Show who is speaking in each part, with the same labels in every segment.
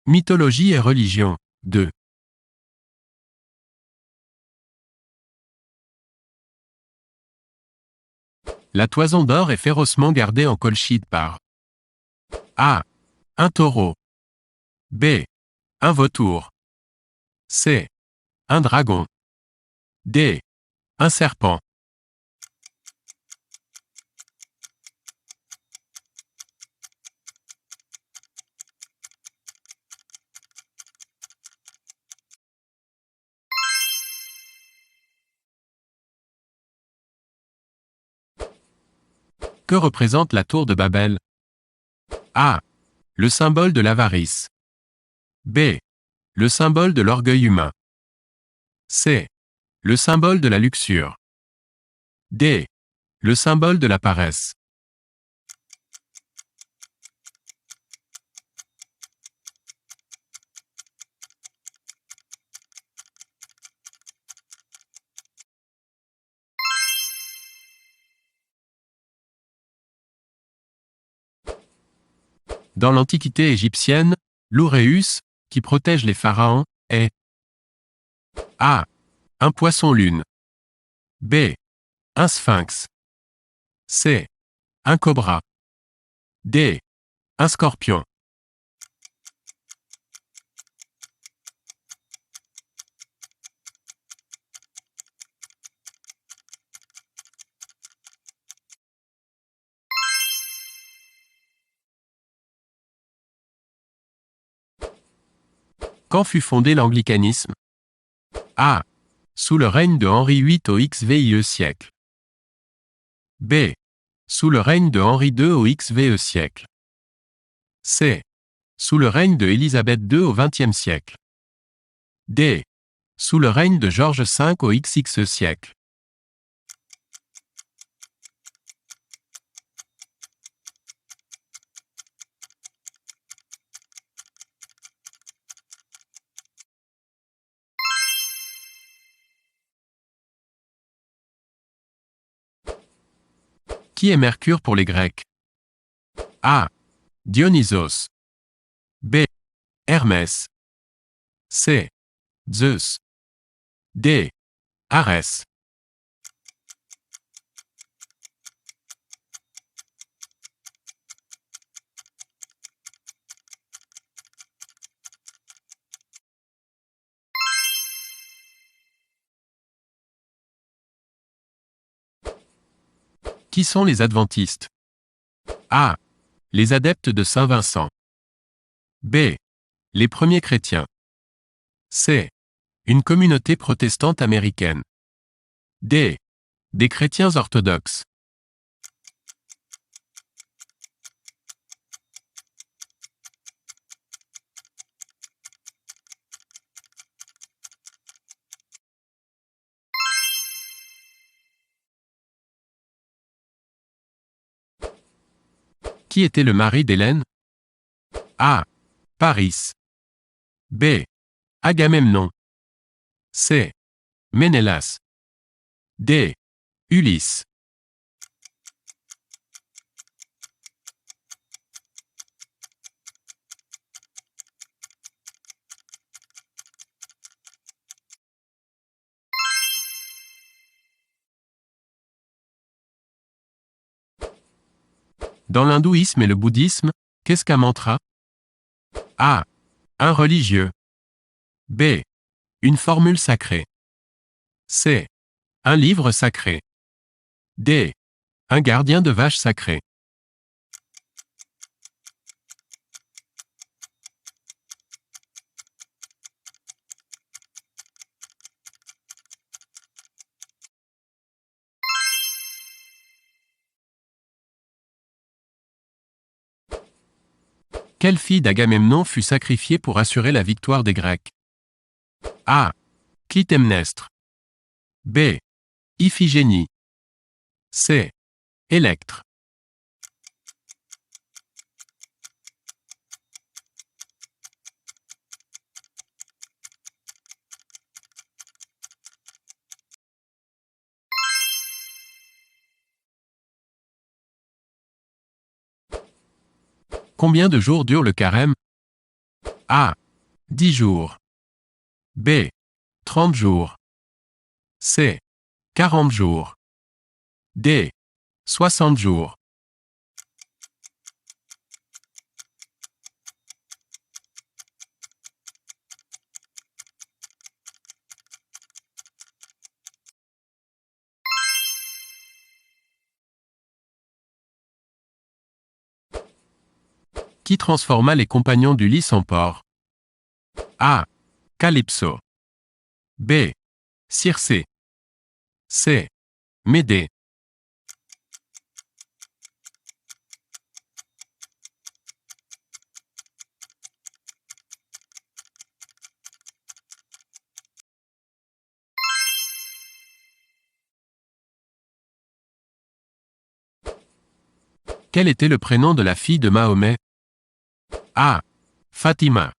Speaker 1: Mythologie et religion. 2. La toison d'or est férocement gardée en colchide par A. Un taureau. B. Un vautour. C. Un dragon. D. Un serpent. Que représente la tour de Babel? A. Le symbole de l'avarice. B. Le symbole de l'orgueil humain. C. Le symbole de la luxure. D. Le symbole de la paresse. Dans l'Antiquité égyptienne, l'Ouréus, qui protège les pharaons, est A. Un poisson-lune. B. Un sphinx. C. Un cobra. D. Un scorpion. Quand fut fondé l'anglicanisme? A. Sous le règne de Henri VIII au XVIe siècle. B. Sous le règne de Henri II au XVe siècle. C. Sous le règne de Élisabeth II au XXe siècle. D. Sous le règne de George V au XX siècle. Qui est Mercure pour les Grecs? A. Dionysos. B. Hermès. C. Zeus. D. Arès. Qui sont les adventistes? A. Les adeptes de Saint Vincent. B. Les premiers chrétiens. C. Une communauté protestante américaine. D. Des chrétiens orthodoxes. Qui était le mari d'Hélène? A. Paris. B. Agamemnon. C. Ménélas. D. Ulysse. Dans l'hindouisme et le bouddhisme, qu'est-ce qu'un mantra? A. Un religieux. B. Une formule sacrée. C. Un livre sacré. D. Un gardien de vache sacré. Quelle fille d'Agamemnon fut sacrifiée pour assurer la victoire des Grecs? A. Clytemnestre. B. Iphigénie. C. Électre. Combien de jours dure le carême? A. 10 jours. B. 30 jours. C. 40 jours. D. 60 jours. Qui transforma les compagnons d'Ulysse en porcs? A. Calypso. B. Circé. C. Médée. Quel était le prénom de la fille de Mahomet? A. Fatima.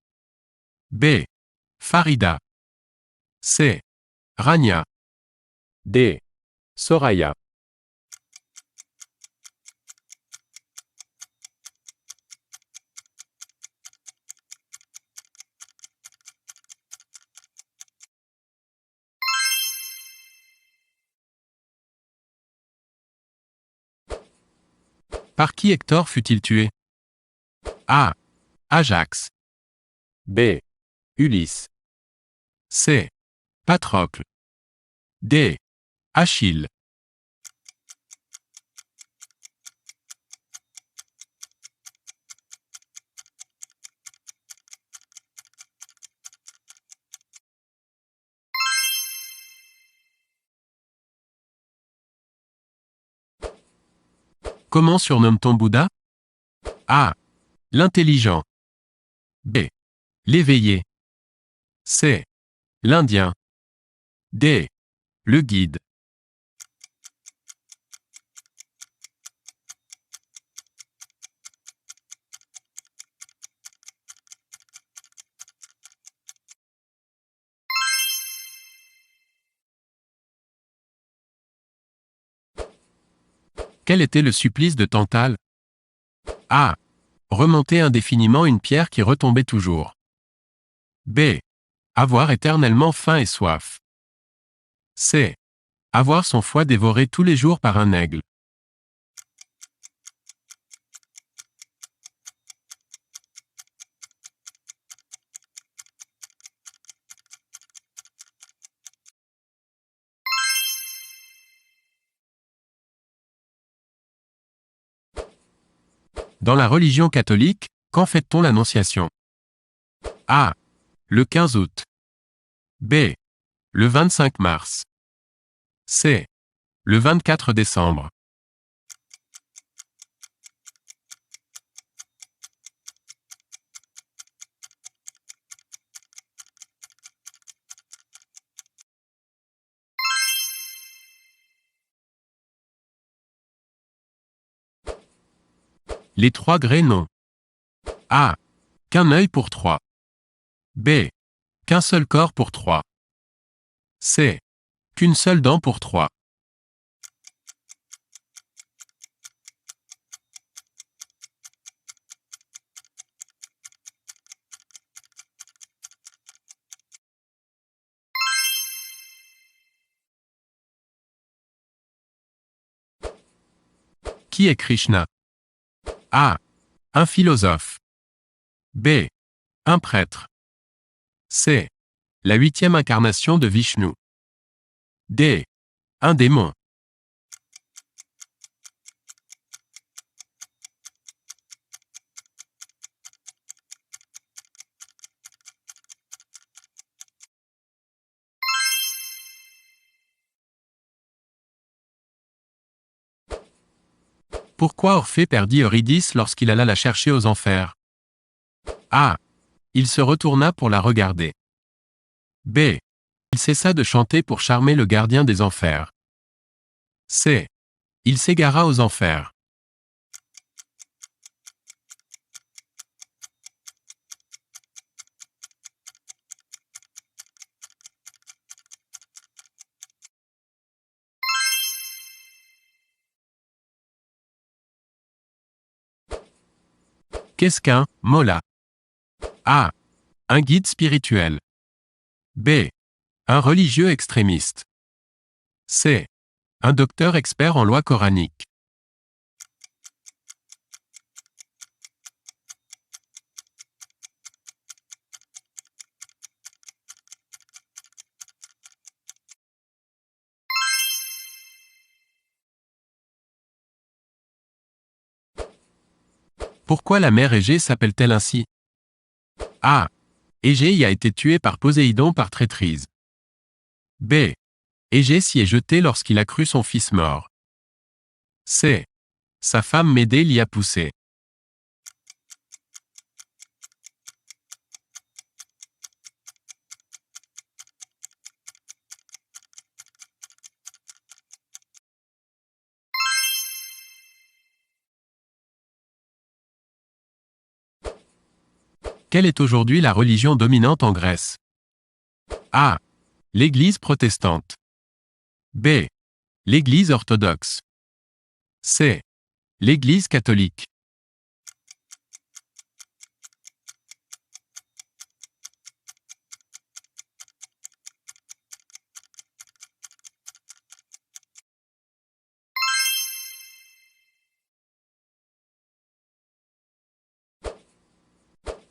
Speaker 1: B. Farida. C. Rania. D. Soraya. Par qui Hector fut-il tué? A. Ajax. B. Ulysse. C. Patrocle. D. Achille. Comment surnomme-t-on Bouddha? A. L'intelligent. B. L'éveillé. C. L'Indien. D. Le guide. Quel était le supplice de Tantale? A. Remonter indéfiniment une pierre qui retombait toujours. B. Avoir éternellement faim et soif. C. Avoir son foie dévoré tous les jours par un aigle. Dans la religion catholique, quand fête-t-on l'Annonciation? A. Le 15 août. B. Le 25 mars. C. Le 24 décembre. Les trois Grénoms. A. Qu'un œil pour trois. B. Qu'un seul corps pour trois. C. Qu'une seule dent pour trois. Qui est Krishna? A. Un philosophe. B. Un prêtre. C. La 8e incarnation de Vishnu. D. Un démon. Pourquoi Orphée perdit Eurydice lorsqu'il alla la chercher aux enfers? A. Il se retourna pour la regarder. B. Il cessa de chanter pour charmer le gardien des enfers. C. Il s'égara aux enfers. Qu'est-ce qu'un mola? A. Un guide spirituel. B. Un religieux extrémiste. C. Un docteur expert en loi coranique. Pourquoi la mer Égée s'appelle-t-elle ainsi? A. Égée y a été tué par Poséidon par traîtrise. B. Égée s'y est jeté lorsqu'il a cru son fils mort. C. Sa femme Médée l'y a poussé. Quelle est aujourd'hui la religion dominante en Grèce? A. L'Église protestante. B. L'Église orthodoxe. C. L'Église catholique.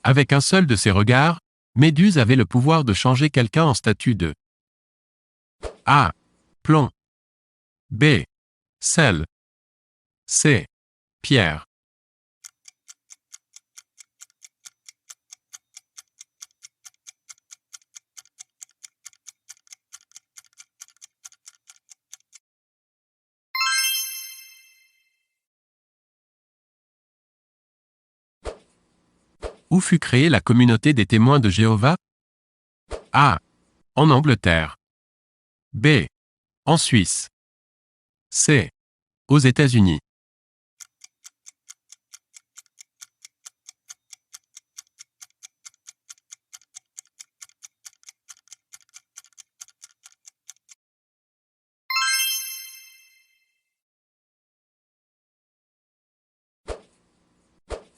Speaker 1: Avec un seul de ses regards, Méduse avait le pouvoir de changer quelqu'un en statue de A. Plomb. B. Sel. C. Pierre. Où fut créée la communauté des témoins de Jéhovah? A. En Angleterre. B. En Suisse. C. Aux États-Unis.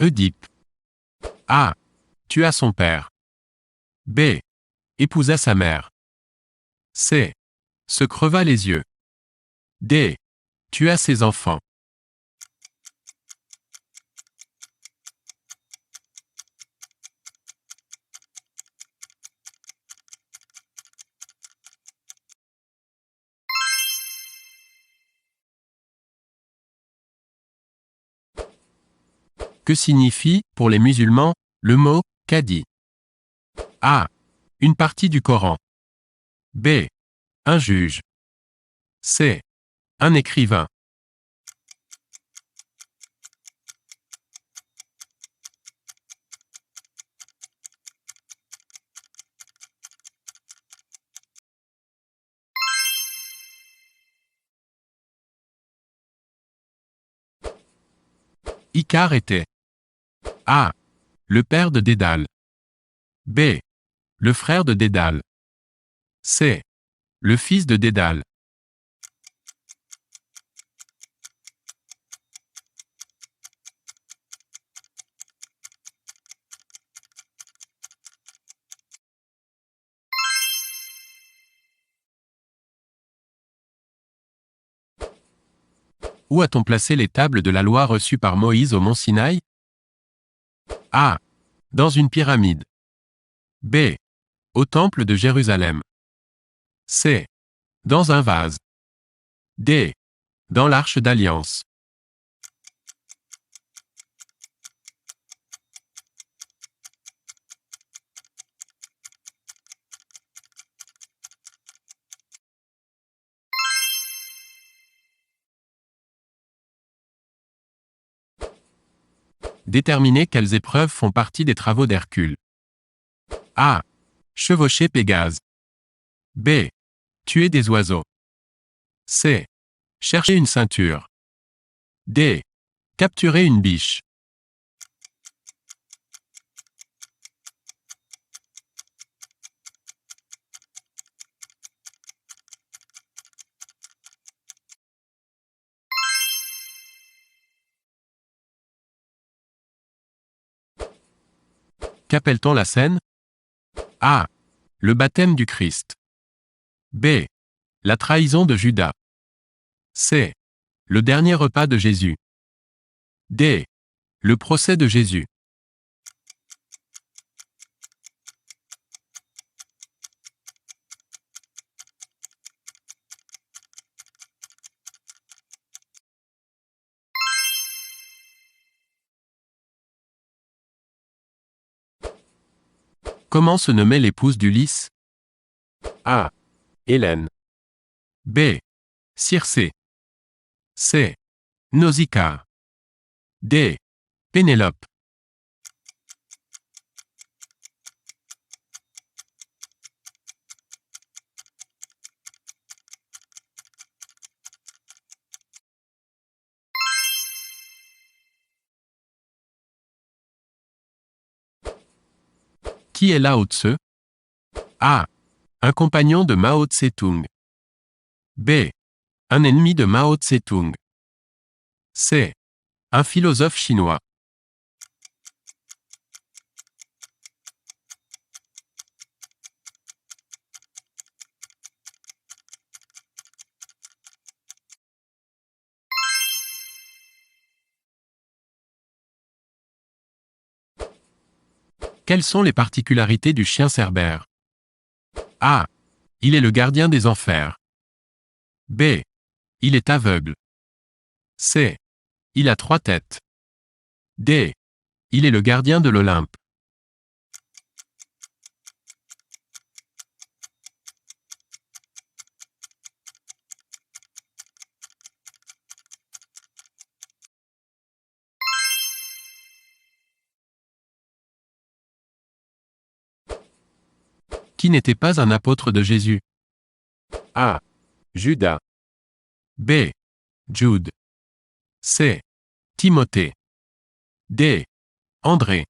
Speaker 1: Oedipe. A. Tua son père. B. Épousa sa mère. C. Se creva les yeux. D. Tua ses enfants. Que signifie, pour les musulmans, le mot « cadi » ? A. Une partie du Coran. B. Un juge. C. Un écrivain. Icare était A. Le père de Dédale. B. Le frère de Dédale. C. Le fils de Dédale. Où a-t-on placé les tables de la loi reçues par Moïse au mont Sinaï? A. Dans une pyramide. B. Au temple de Jérusalem. C. Dans un vase. D. Dans l'arche d'alliance. Déterminez quelles épreuves font partie des travaux d'Hercule. A. Chevaucher Pégase. B. Tuer des oiseaux. C. Chercher une ceinture. D. Capturer une biche. Qu'appelle-t-on la Seine? A. Le baptême du Christ. B. La trahison de Judas. C. Le dernier repas de Jésus. D. Le procès de Jésus. Comment se nommait l'épouse d'Ulysse? A. Hélène. B. Circé. C. Nausicaa. D. Pénélope. Qui est Lao Tse? A. Un compagnon de Mao Tse-tung. B. Un ennemi de Mao Tse-tung. C. Un philosophe chinois. Quelles sont les particularités du chien cerbère? A. Il est le gardien des enfers. B. Il est aveugle. C. Il a 3 têtes. D. Il est le gardien de l'Olympe. Qui n'était pas un apôtre de Jésus? A. Judas. B. Jude. C. Timothée. D. André.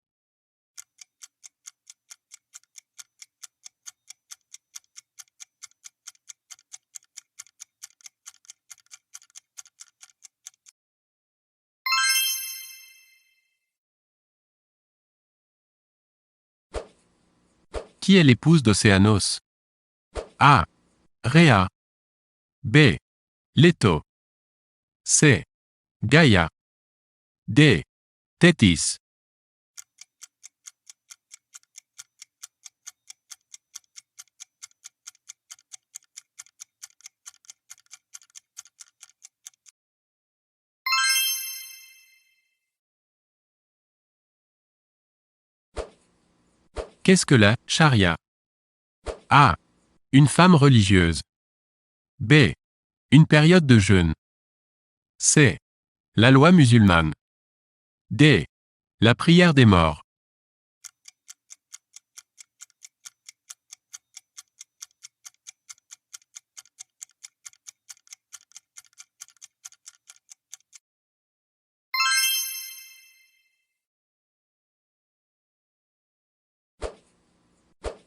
Speaker 1: Qui est l'épouse d'Océanos? A. Rhea. B. Leto. C. Gaïa. D. Thétis. Qu'est-ce que la charia? A. Une femme religieuse. B. Une période de jeûne. C. La loi musulmane. D. La prière des morts.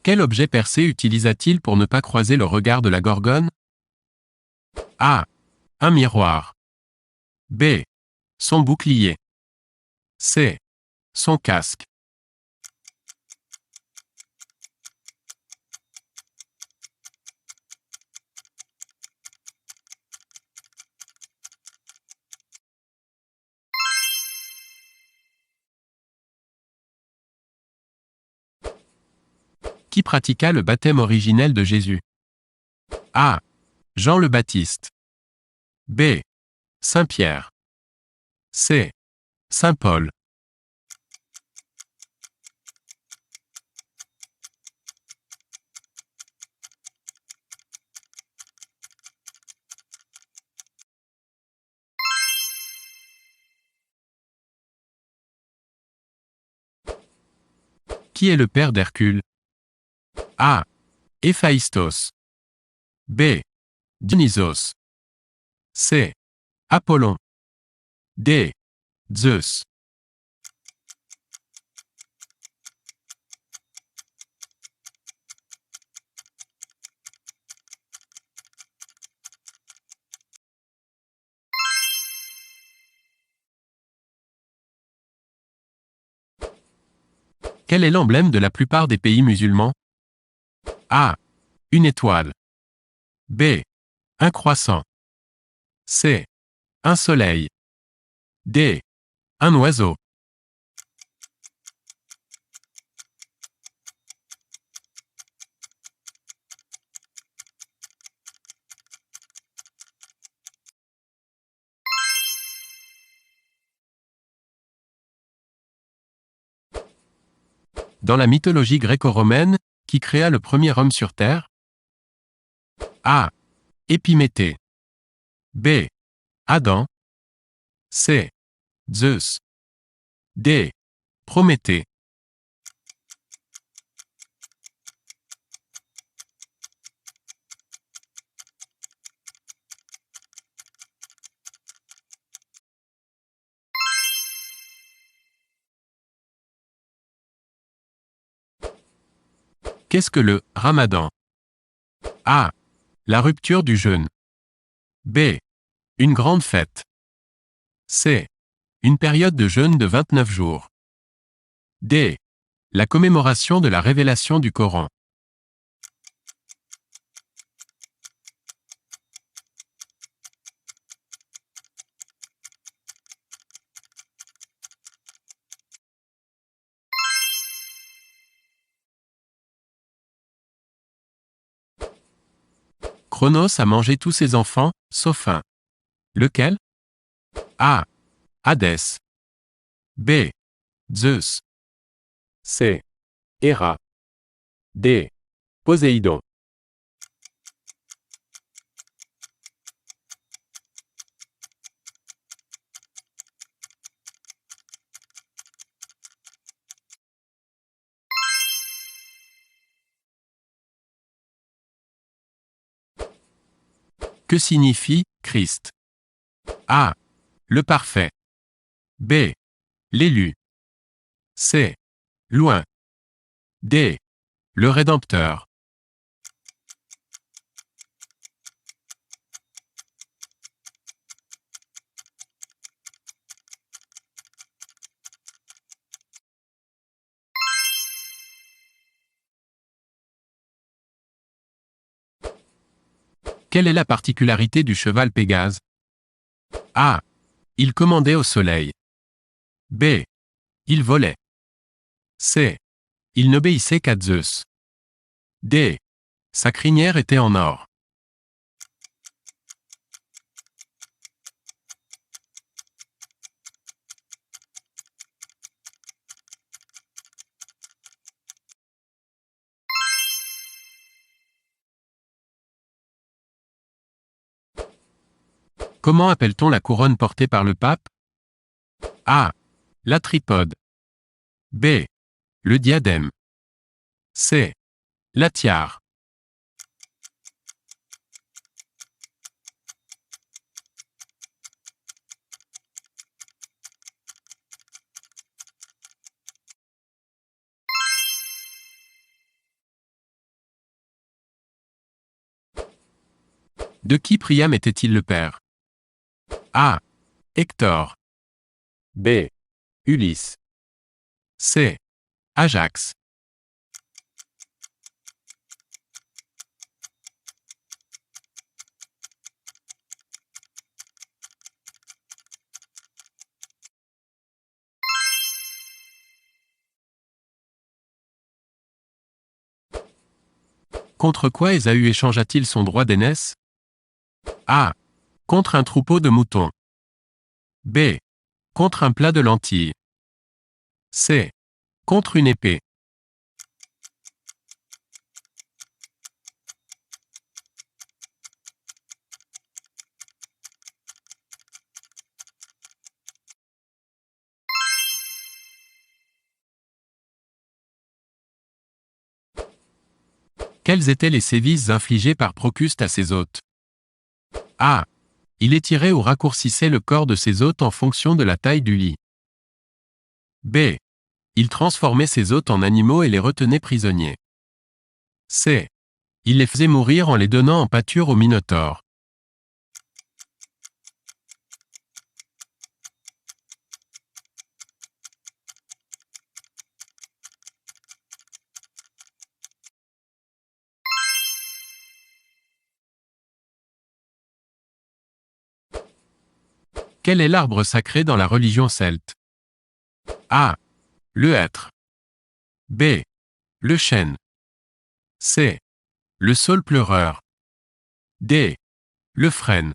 Speaker 1: Quel objet Persée utilisa-t-il pour ne pas croiser le regard de la Gorgone? A. Un miroir. B. Son bouclier. C. Son casque. Qui pratiqua le baptême originel de Jésus? A. Jean le Baptiste. B. Saint Pierre. C. Saint Paul. Qui est le père d'Hercule? A. Héphaïstos. B. Dionysos. C. Apollon. D. Zeus. Quel est l'emblème de la plupart des pays musulmans? A. Une étoile. B. Un croissant. C. Un soleil. D. Un oiseau. Dans la mythologie gréco-romaine, qui créa le premier homme sur Terre? A. Épiméthée. B. Adam. C. Zeus. D. Prométhée. Qu'est-ce que le Ramadan? A. La rupture du jeûne. B. Une grande fête. C. Une période de jeûne de 29 jours. D. La commémoration de la révélation du Coran. Chronos a mangé tous ses enfants, sauf un. Lequel? A. Hadès. B. Zeus. C. Héra. D. Poséidon. Que signifie Christ? A. Le parfait. B. L'élu. C. Loin. D. Le Rédempteur. Quelle est la particularité du cheval Pégase? A. Il commandait au soleil. B. Il volait. C. Il n'obéissait qu'à Zeus. D. Sa crinière était en or. Comment appelle-t-on la couronne portée par le pape? A. La tripode. B. Le diadème. C. La tiare. De qui Priam était-il le père? A. Hector. B. Ulysse. C. Ajax. Contre quoi Ésaü échangea-t-il son droit d'aînesse? A. Contre un troupeau de moutons. B. Contre un plat de lentilles. C. Contre une épée. Quels étaient les sévices infligés par Procuste à ses hôtes? A. Il étirait ou raccourcissait le corps de ses hôtes en fonction de la taille du lit. B. Il transformait ses hôtes en animaux et les retenait prisonniers. C. Il les faisait mourir en les donnant en pâture au Minotaure. Quel est l'arbre sacré dans la religion celte? A. Le hêtre. B. Le chêne. C. Le saule pleureur. D. Le frêne.